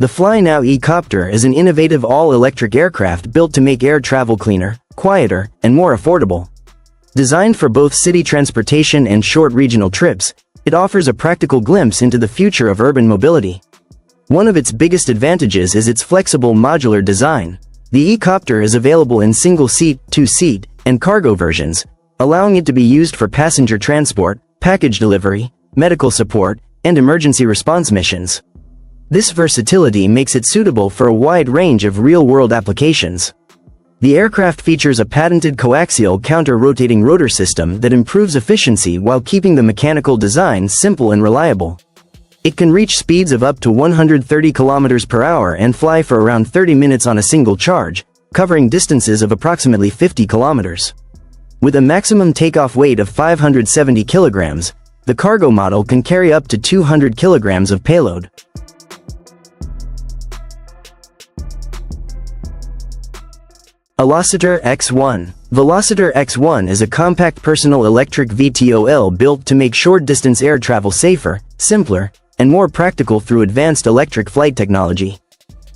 The Fly Now e-Copter is an innovative all-electric aircraft built to make air travel cleaner, quieter, and more affordable. Designed for both city transportation and short regional trips, it offers a practical glimpse into the future of urban mobility. One of its biggest advantages is its flexible modular design. The e-Copter is available in single-seat, two-seat, and cargo versions, allowing it to be used for passenger transport, package delivery, medical support, and emergency response missions. This versatility makes it suitable for a wide range of real-world applications. The aircraft features a patented coaxial counter-rotating rotor system that improves efficiency while keeping the mechanical design simple and reliable. It can reach speeds of up to 130 km per hour and fly for around 30 minutes on a single charge, covering distances of approximately 50 kilometers. With a maximum takeoff weight of 570 kilograms, the cargo model can carry up to 200 kilograms of payload. Velociter X1. Velociter X1 is a compact personal electric VTOL built to make short-distance air travel safer, simpler, and more practical through advanced electric flight technology.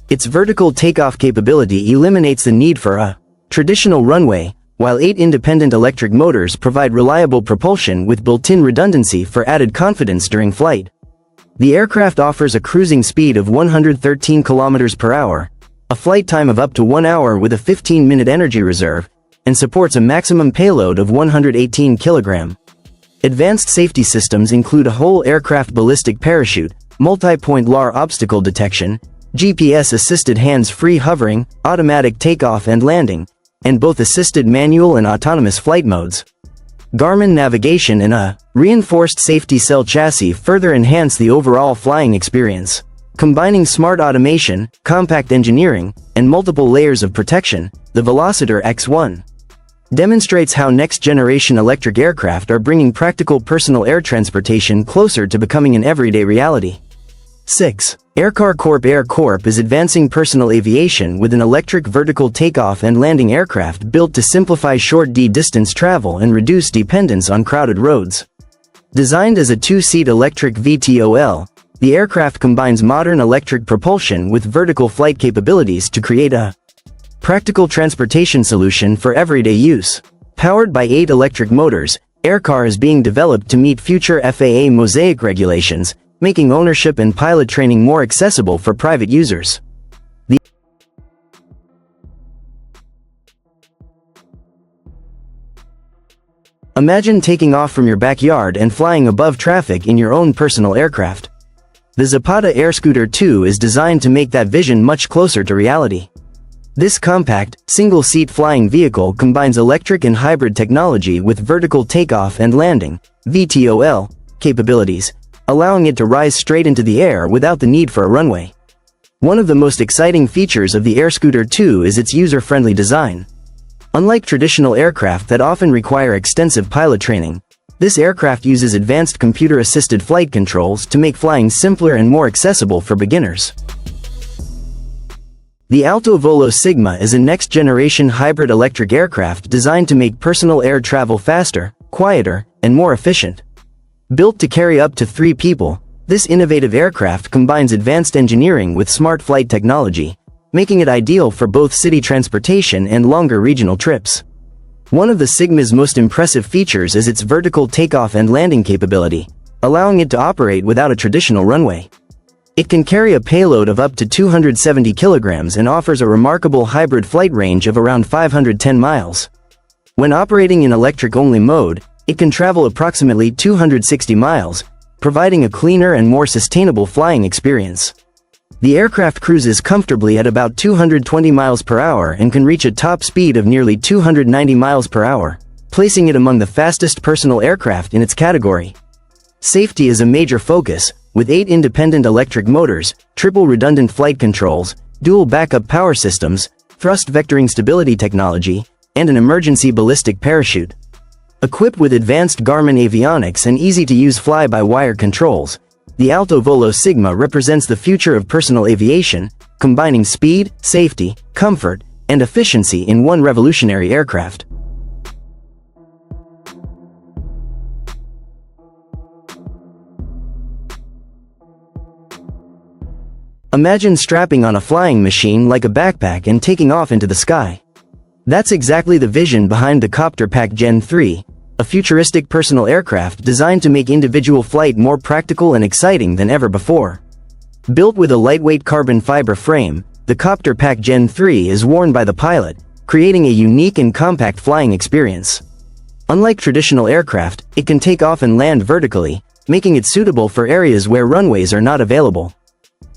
Its vertical takeoff capability eliminates the need for a traditional runway, while 8 independent electric motors provide reliable propulsion with built-in redundancy for added confidence during flight. The aircraft offers a cruising speed of 113 km per hour, a flight time of up to 1 hour with a 15-minute energy reserve, and supports a maximum payload of 118 kg. Advanced safety systems include a whole aircraft ballistic parachute, multi-point LAR obstacle detection, GPS-assisted hands-free hovering, automatic takeoff and landing, and both assisted manual and autonomous flight modes. Garmin navigation and a reinforced safety cell chassis further enhance the overall flying experience. Combining smart automation, compact engineering, and multiple layers of protection, the Velociter X1 demonstrates how next-generation electric aircraft are bringing practical personal air transportation closer to becoming an everyday reality. 6. Aircar Corp. Air Corp is advancing personal aviation with an electric vertical takeoff and landing aircraft built to simplify short distance travel and reduce dependence on crowded roads. Designed as a two-seat electric VTOL, the aircraft combines modern electric propulsion with vertical flight capabilities to create a practical transportation solution for everyday use. Powered by 8 electric motors, Aircar is being developed to meet future FAA Mosaic regulations, making ownership and pilot training more accessible for private users. Imagine taking off from your backyard and flying above traffic in your own personal aircraft. The Zapata Airscooter 2 is designed to make that vision much closer to reality. This compact, single-seat flying vehicle combines electric and hybrid technology with vertical takeoff and landing (VTOL) capabilities, allowing it to rise straight into the air without the need for a runway. One of the most exciting features of the Airscooter 2 is its user-friendly design. Unlike traditional aircraft that often require extensive pilot training, this aircraft uses advanced computer-assisted flight controls to make flying simpler and more accessible for beginners. The Alto Volo Sigma is a next-generation hybrid electric aircraft designed to make personal air travel faster, quieter, and more efficient. Built to carry up to 3 people, this innovative aircraft combines advanced engineering with smart flight technology, making it ideal for both city transportation and longer regional trips. One of the Sigma's most impressive features is its vertical takeoff and landing capability, allowing it to operate without a traditional runway. It can carry a payload of up to 270 kilograms and offers a remarkable hybrid flight range of around 510 miles. When operating in electric-only mode, it can travel approximately 260 miles, providing a cleaner and more sustainable flying experience. The aircraft cruises comfortably at about 220 miles per hour and can reach a top speed of nearly 290 miles per hour, placing it among the fastest personal aircraft in its category. Safety is a major focus, with 8 independent electric motors, triple redundant flight controls, dual backup power systems, thrust vectoring stability technology, and an emergency ballistic parachute. Equipped with advanced Garmin avionics and easy-to-use fly-by-wire controls, the Alto Volo Sigma represents the future of personal aviation, combining speed, safety, comfort, and efficiency in one revolutionary aircraft. Imagine strapping on a flying machine like a backpack and taking off into the sky. That's exactly the vision behind the Copter Pack Gen 3, a futuristic personal aircraft designed to make individual flight more practical and exciting than ever before. Built with a lightweight carbon fiber frame, the Copter Pack Gen 3 is worn by the pilot, creating a unique and compact flying experience. Unlike traditional aircraft, it can take off and land vertically, making it suitable for areas where runways are not available.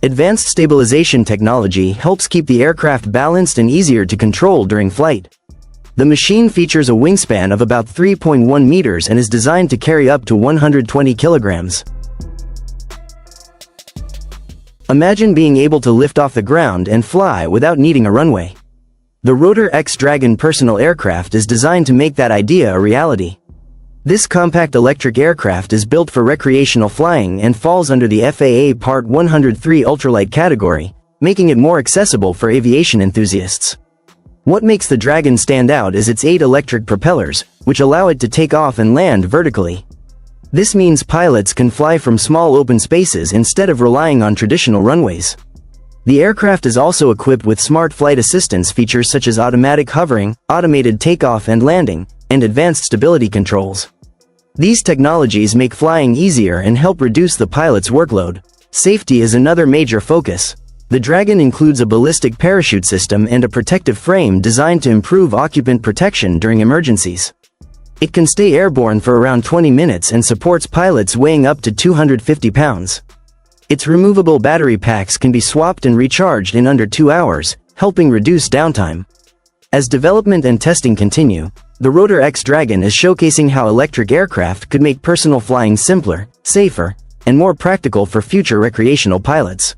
Advanced stabilization technology helps keep the aircraft balanced and easier to control during flight. The machine features a wingspan of about 3.1 meters and is designed to carry up to 120 kilograms. Imagine being able to lift off the ground and fly without needing a runway. The Rotor X Dragon personal aircraft is designed to make that idea a reality. This compact electric aircraft is built for recreational flying and falls under the FAA Part 103 ultralight category, making it more accessible for aviation enthusiasts. What makes the Dragon stand out is its 8 electric propellers, which allow it to take off and land vertically. This means pilots can fly from small open spaces instead of relying on traditional runways. The aircraft is also equipped with smart flight assistance features such as automatic hovering, automated takeoff and landing, and advanced stability controls. These technologies make flying easier and help reduce the pilot's workload. Safety is another major focus. The Dragon includes a ballistic parachute system and a protective frame designed to improve occupant protection during emergencies. It can stay airborne for around 20 minutes and supports pilots weighing up to 250 pounds. Its removable battery packs can be swapped and recharged in under 2 hours, helping reduce downtime. As development and testing continue, the Rotor X Dragon is showcasing how electric aircraft could make personal flying simpler, safer, and more practical for future recreational pilots.